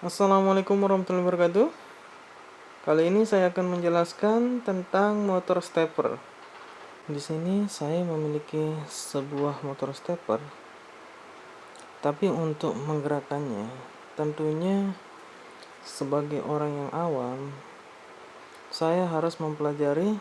Assalamualaikum warahmatullahi wabarakatuh. Kali ini saya akan menjelaskan tentang motor stepper. Di sini saya memiliki sebuah motor stepper. Tapi untuk menggerakkannya, tentunya sebagai orang yang awam, saya harus mempelajari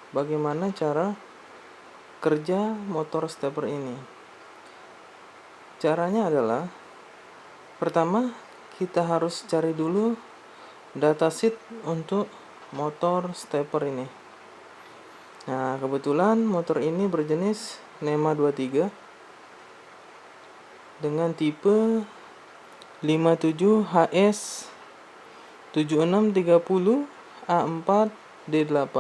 bagaimana cara kerja motor stepper ini. Caranya adalah, pertama, kita harus cari dulu datasheet untuk motor stepper ini. Nah, kebetulan motor ini berjenis NEMA 23 dengan tipe 57HS 7630 A4 D8.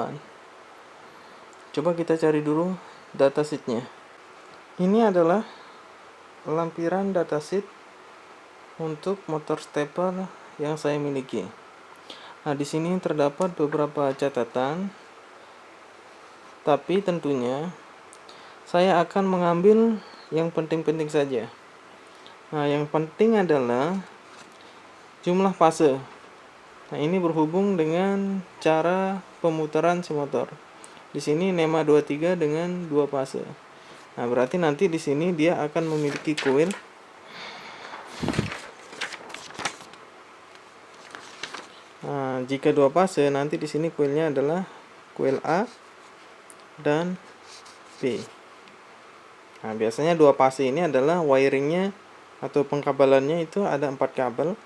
Coba kita cari dulu datasheetnya. Ini adalah lampiran datasheet untuk motor stepper yang saya miliki. Nah, di sini terdapat beberapa catatan, tapi tentunya saya akan mengambil yang penting-penting saja. Nah, yang penting adalah jumlah fase. Nah, ini berhubung dengan cara pemutaran si motor. Di sini NEMA 23 dengan 2 fase. Nah, berarti nanti di sini dia akan memiliki coil. Nah, jika 2 fase, nanti di sini coilnya adalah coil A dan B. Nah, biasanya 2 fase ini adalah wiringnya atau pengkabelannya itu ada 4 kabel,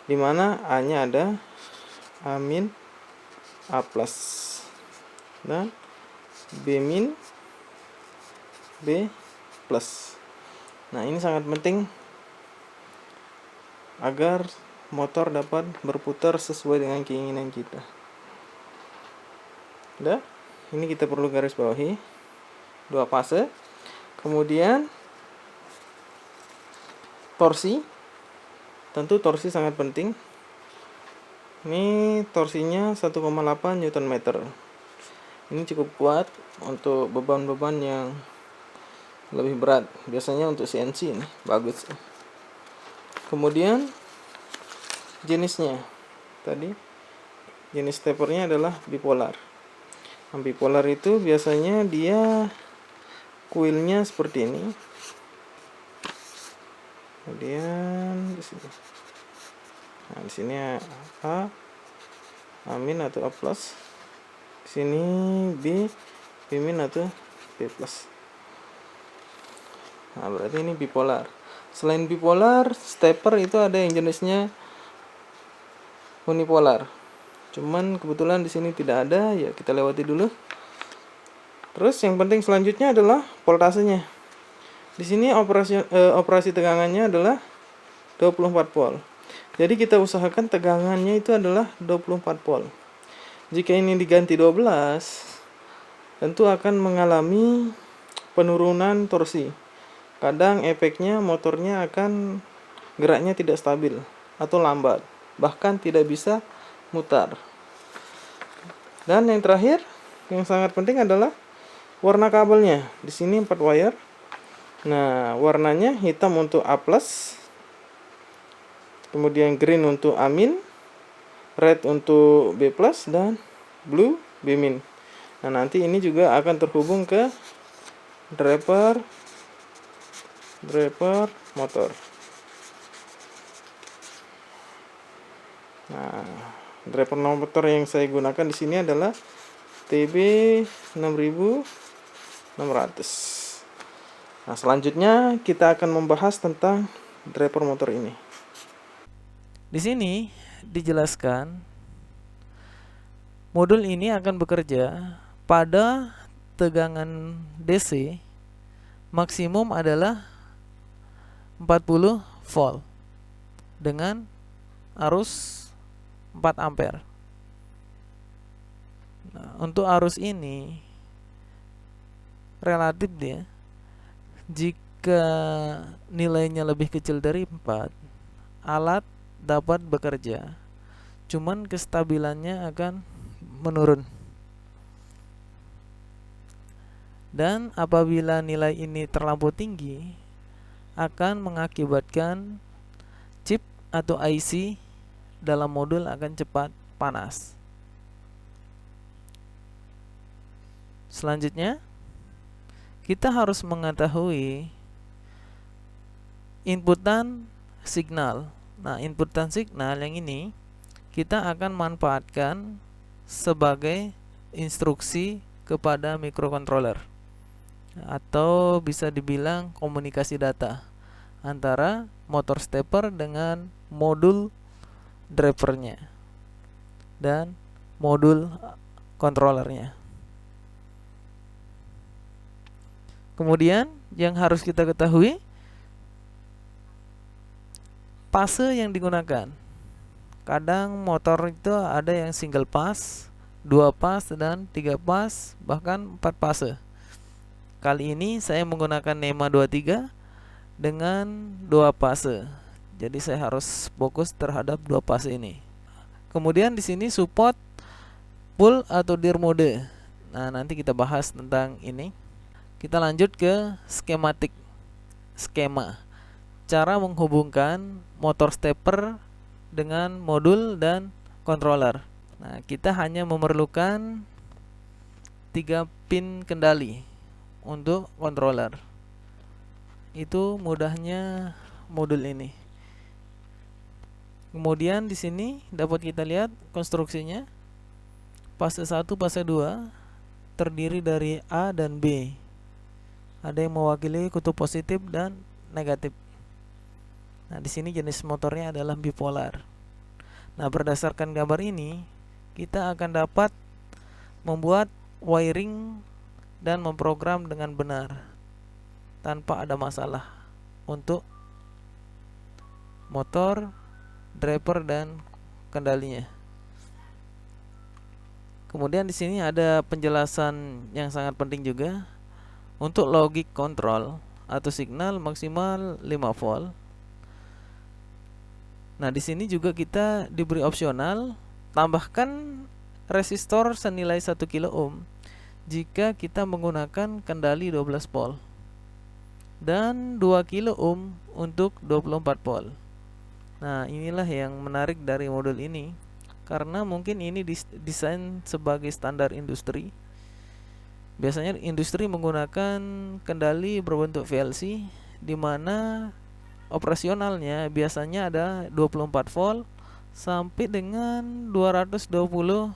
di mana A-nya ada A-, A+, dan B-, B+. Nah, ini sangat penting agar motor dapat berputar sesuai dengan keinginan kita. Udah, ini kita perlu garis bawahi 2 fase. Kemudian torsi, tentu torsi sangat penting. Ini torsinya 1,8 Nm. Ini cukup kuat untuk beban-beban yang lebih berat. Biasanya untuk CNC ini bagus. Kemudian jenisnya, tadi jenis steppernya adalah bipolar. Nah, bipolar itu biasanya dia coilnya seperti ini. Kemudian di sini. Nah, di sini A, A- atau A+. Di sini B, B- atau B+. Nah, berarti ini bipolar. Selain bipolar, stepper itu ada yang jenisnya unipolar. Cuman kebetulan di sini tidak ada, ya kita lewati dulu. Terus yang penting selanjutnya adalah voltasenya. Di sini operasi tegangannya adalah 24 volt. Jadi kita usahakan tegangannya itu adalah 24 volt. Jika ini diganti 12, tentu akan mengalami penurunan torsi. Kadang efeknya motornya akan geraknya tidak stabil atau lambat, bahkan tidak bisa mutar. Dan yang terakhir, yang sangat penting adalah warna kabelnya. Di sini 4 wire. Nah, warnanya hitam untuk A+, kemudian green untuk A-, red untuk B+, dan blue B-. Nah, nanti ini juga akan terhubung ke driver motor. Nah, driver motor yang saya gunakan di sini adalah TB 6600. Nah, selanjutnya kita akan membahas tentang driver motor ini. Di sini dijelaskan modul ini akan bekerja pada tegangan DC maksimum adalah 40 volt dengan arus 4 ampere. Nah, untuk arus ini relatif dia, jika nilainya lebih kecil dari 4, alat dapat bekerja, cuman kestabilannya akan menurun. Dan apabila nilai ini terlampau tinggi, akan mengakibatkan chip atau IC dalam modul akan cepat panas. Selanjutnya, kita harus mengetahui inputan signal. Nah, inputan signal yang ini kita akan manfaatkan sebagai instruksi kepada microcontroller, atau bisa dibilang komunikasi data antara motor stepper dengan modul drivernya dan modul controllernya. Kemudian yang harus kita ketahui, fase yang digunakan. Kadang motor itu ada yang single pass, 2 pass, dan 3 pass, bahkan 4 fase. Kali ini saya menggunakan NEMA 23 dengan 2 fase. Jadi saya harus fokus terhadap 2 fase ini. Kemudian di sini support pull atau dir mode. Nah, nanti kita bahas tentang ini. Kita lanjut ke skema. Cara menghubungkan motor stepper dengan modul dan controller. Nah, kita hanya memerlukan 3 pin kendali untuk controller. Itu mudahnya modul ini. Kemudian di sini dapat kita lihat konstruksinya. Fase 1, fase 2 terdiri dari A dan B. Ada yang mewakili kutub positif dan negatif. Nah, di sini jenis motornya adalah bipolar. Nah, berdasarkan gambar ini, kita akan dapat membuat wiring dan memprogram dengan benar tanpa ada masalah untuk motor, driver, dan kendalinya. Kemudian di sini ada penjelasan yang sangat penting juga. Untuk logic control atau signal maksimal 5 volt. Nah, di sini juga kita diberi opsional tambahkan resistor senilai 1 kilo ohm jika kita menggunakan kendali 12 volt dan 2 kilo ohm untuk 24 volt. Nah, inilah yang menarik dari modul ini, karena mungkin ini desain sebagai standar industri. Biasanya industri menggunakan kendali berbentuk VLC, di mana operasionalnya biasanya ada 24 volt sampai dengan 220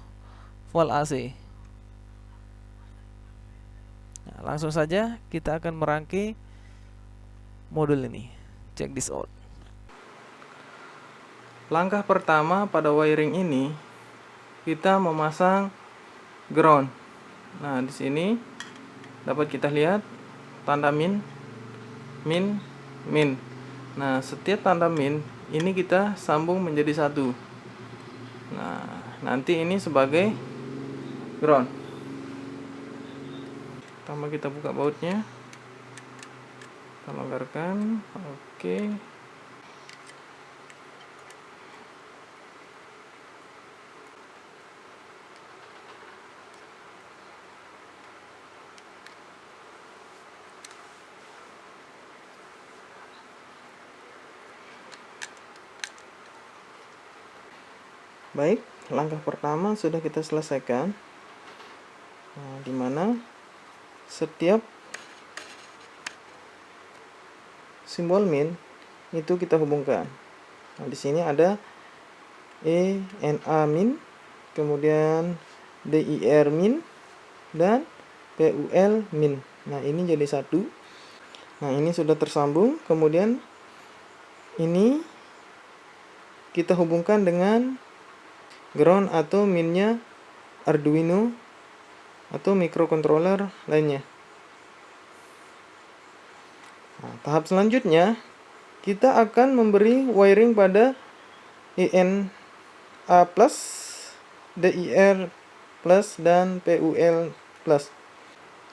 volt AC. Nah, langsung saja kita akan merangkai modul ini. Check this out. Langkah pertama pada wiring ini, kita memasang ground. Nah, di sini dapat kita lihat tanda min. Nah, setiap tanda min ini kita sambung menjadi satu. Nah, nanti ini sebagai ground. Pertama kita buka bautnya, kita longgarkan. Oke. Baik, langkah pertama sudah kita selesaikan. Nah, di mana setiap simbol min itu kita hubungkan. Nah, di sini ada ENA min, kemudian DIR min, dan PUL min. Nah, ini jadi satu. Nah, ini sudah tersambung. Kemudian ini kita hubungkan dengan ground atau minnya Arduino atau microcontroller lainnya. Nah, tahap selanjutnya kita akan memberi wiring pada ENA+, DIR+, dan PUL+.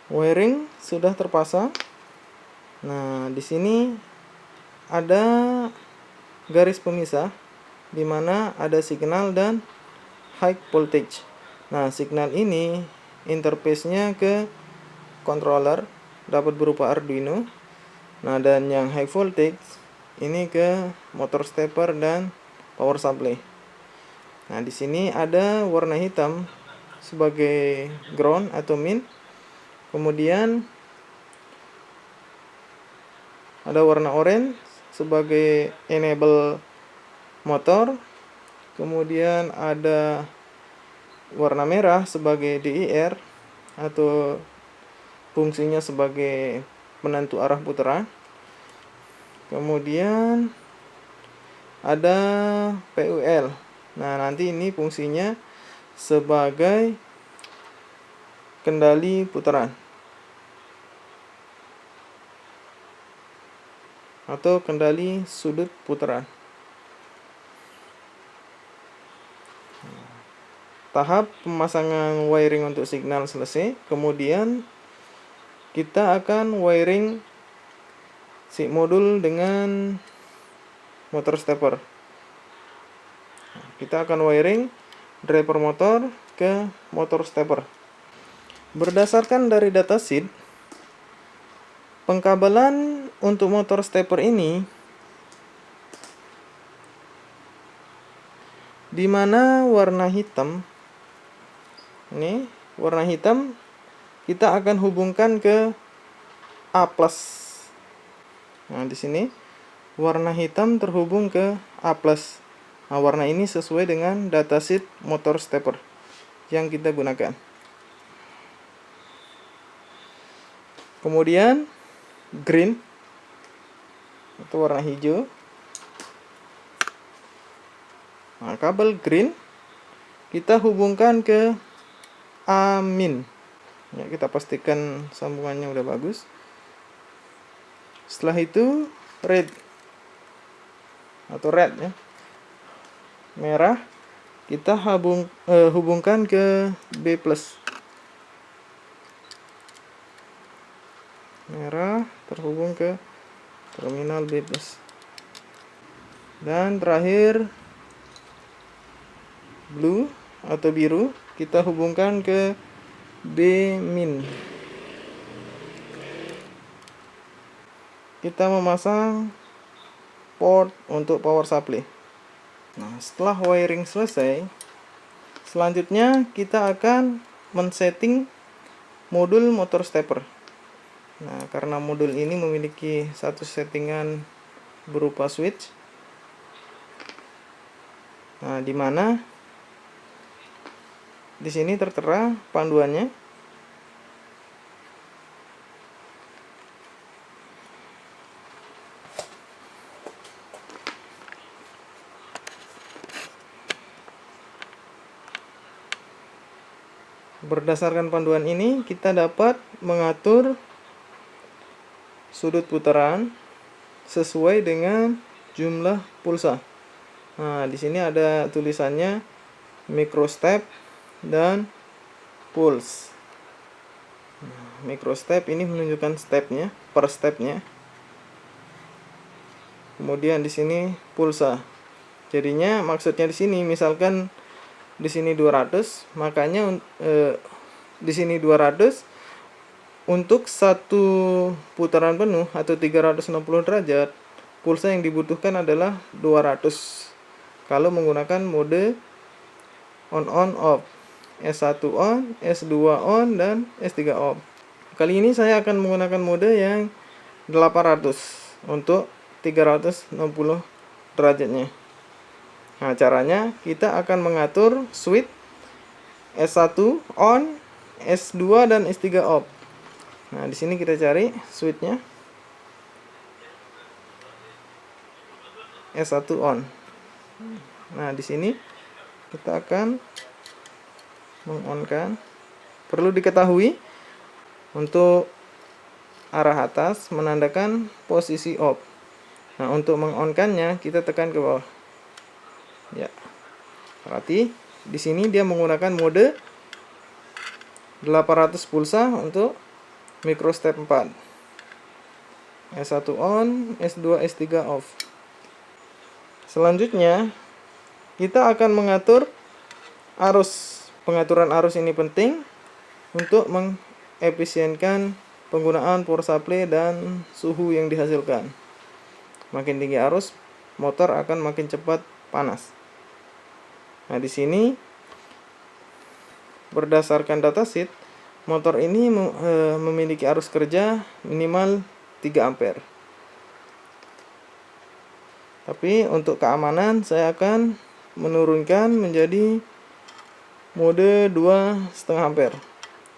Wiring sudah terpasang. Nah, di sini ada garis pemisah di mana ada signal dan high voltage. Nah, signal ini interface-nya ke controller dapat berupa Arduino. Nah, dan yang high voltage ini ke motor stepper dan power supply. Nah, di sini ada warna hitam sebagai ground atau min. Kemudian ada warna oranye sebagai enable motor. Kemudian ada warna merah sebagai DIR atau fungsinya sebagai penentu arah putaran. Kemudian ada PUL. Nah, nanti ini fungsinya sebagai kendali putaran atau kendali sudut putaran. Tahap pemasangan wiring untuk signal selesai. Kemudian kita akan wiring si modul dengan motor stepper. Kita akan wiring driver motor ke motor stepper. Berdasarkan dari datasheet, pengkabelan untuk motor stepper ini di mana warna hitam ini, warna hitam kita akan hubungkan ke A+. Nah, di sini warna hitam terhubung ke A+. Nah, warna ini sesuai dengan datasheet motor stepper yang kita gunakan. Kemudian green atau warna hijau. Nah, kabel green kita hubungkan ke A-. Ya, kita pastikan sambungannya udah bagus. Setelah itu red atau red ya. Merah kita hubungkan ke B+. Merah terhubung ke terminal B+. Dan terakhir blue atau biru kita hubungkan ke B-. Kita memasang port untuk power supply. Nah, setelah wiring selesai, selanjutnya kita akan men-setting modul motor stepper. Nah, karena modul ini memiliki satu settingan berupa switch. Nah, di mana di sini tertera panduannya. Berdasarkan panduan ini, kita dapat mengatur sudut putaran sesuai dengan jumlah pulsa. Nah, di sini ada tulisannya microstep dan pulse. Microstep ini menunjukkan stepnya, per stepnya. Kemudian di sini pulsa. Jadinya maksudnya di sini misalkan di sini 200, makanya di sini 200 untuk satu putaran penuh atau 360 derajat, pulsa yang dibutuhkan adalah 200. Kalau menggunakan mode on off, S1 on, S2 on, dan S3 off. Kali ini saya akan menggunakan mode yang 800 untuk 360 derajatnya. Nah, caranya kita akan mengatur switch S1 on, S2 dan S3 off. Nah, di sini kita cari switchnya S1 on. Nah, di sini kita akan mengonkan. Perlu diketahui untuk arah atas menandakan posisi off. Nah, untuk mengonkannya kita tekan ke bawah. Ya. Berarti di sini dia menggunakan mode 800 pulsa untuk microstep 4. S1 on, S2, S3 off. Selanjutnya kita akan mengatur arus. Pengaturan arus ini penting untuk mengefisienkan penggunaan power supply dan suhu yang dihasilkan. Makin tinggi arus, motor akan makin cepat panas. Nah, di sini berdasarkan datasheet, motor ini memiliki arus kerja minimal 3 ampere. Tapi untuk keamanan saya akan menurunkan menjadi mode 2,5 ampere,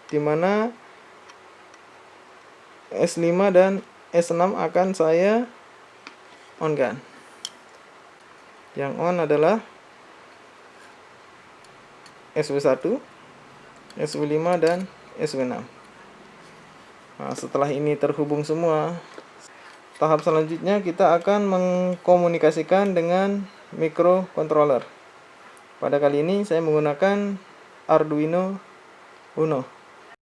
di mana S5 dan S6 akan saya on-kan. Yang on adalah SW1, SW5 dan SW6. Nah, setelah ini terhubung semua, tahap selanjutnya kita akan mengkomunikasikan dengan microcontroller. Pada kali ini saya menggunakan Arduino Uno.